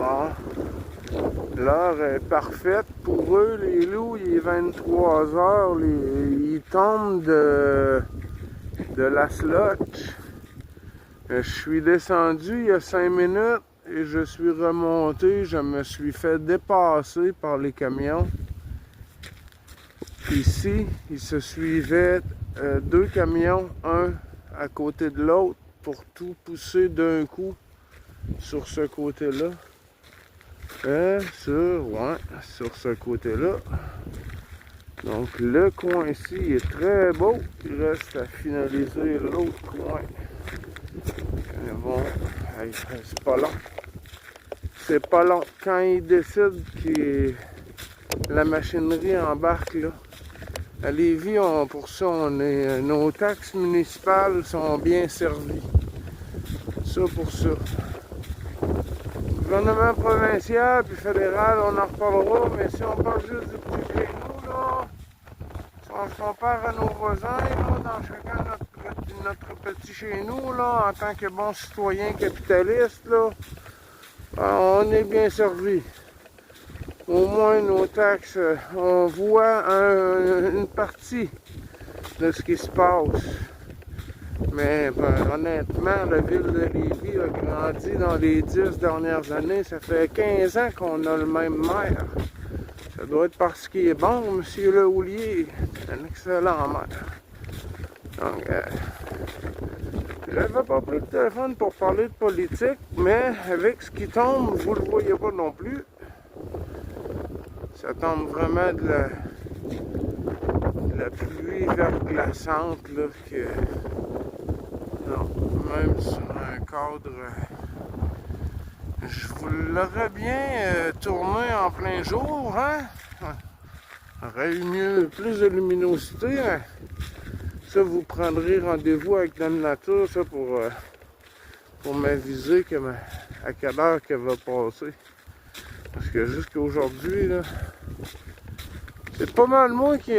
Bon. L'heure est parfaite pour eux, les loups. Il est 23 h. Ils tombent de la slotch. Je suis descendu il y a 5 minutes et je suis remonté. Je me suis fait dépasser par les camions. Ici, il se suivait 2 camions, un à côté de l'autre, pour tout pousser d'un coup sur ce côté-là. Sur ce côté-là. Donc le coin-ci est très beau. Il reste à finaliser l'autre coin. Mais bon, c'est pas long. C'est pas long. Quand ils décident que la machinerie embarque là, à Lévis, pour ça, nos taxes municipales sont bien servies. Ça pour ça. Gouvernement provincial puis fédéral, on en reparlera, mais si on parle juste du petit chez nous, là, si on se compare à nos voisins, là, dans chacun notre petit chez nous, là, en tant que bons citoyens capitalistes, là, on est bien servi. Au moins, nos taxes, on voit une partie de ce qui se passe. Mais honnêtement, la ville de Lévis a grandi dans les 10 dernières années. Ça fait 15 ans qu'on a le même maire. Ça doit être parce qu'il est bon, M. Le Houlier. C'est un excellent maire. Donc, j'avais pas pris de téléphone pour parler de politique, mais avec ce qui tombe, vous le voyez pas non plus. Ça tombe vraiment de la pluie verglaçante, là, que... Non, même sur un cadre, je vous l'aurais bien tourné en plein jour, hein? Aurait eu mieux, plus de luminosité, hein? Ça, vous prendrez rendez-vous avec Dame Nature, ça, pour m'aviser à quelle heure qu'elle va passer. Parce que jusqu'à aujourd'hui, là, c'est pas mal moins qui...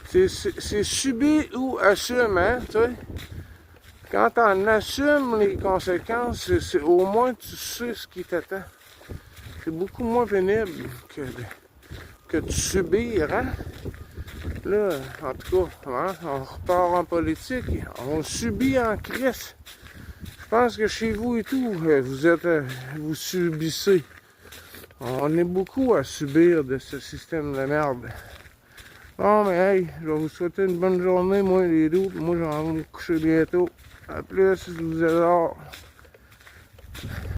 c'est subir ou assumer, hein, tu sais? Quand on assume les conséquences, au moins tu sais ce qui t'attend. C'est beaucoup moins pénible que de subir, hein? Là, en tout cas, hein, on repart en politique, on subit en crise. Je pense que chez vous et tout, vous subissez. On est beaucoup à subir de ce système de merde. Bon, mais hey, je vais vous souhaiter une bonne journée, moi, les loups. Moi, je vais me coucher bientôt. A plus, je vous adore.